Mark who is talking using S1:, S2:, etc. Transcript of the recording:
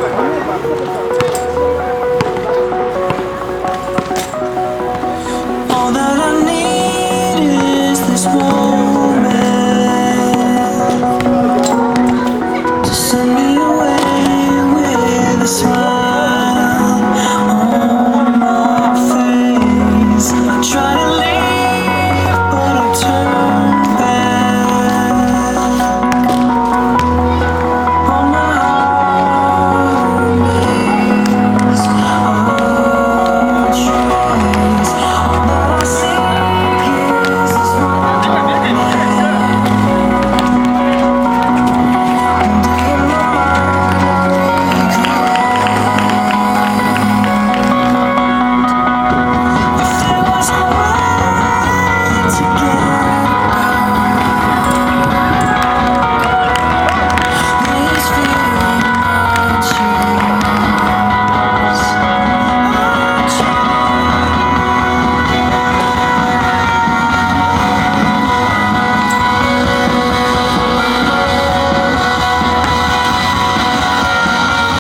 S1: All that I need is this moment to send me away with a smile.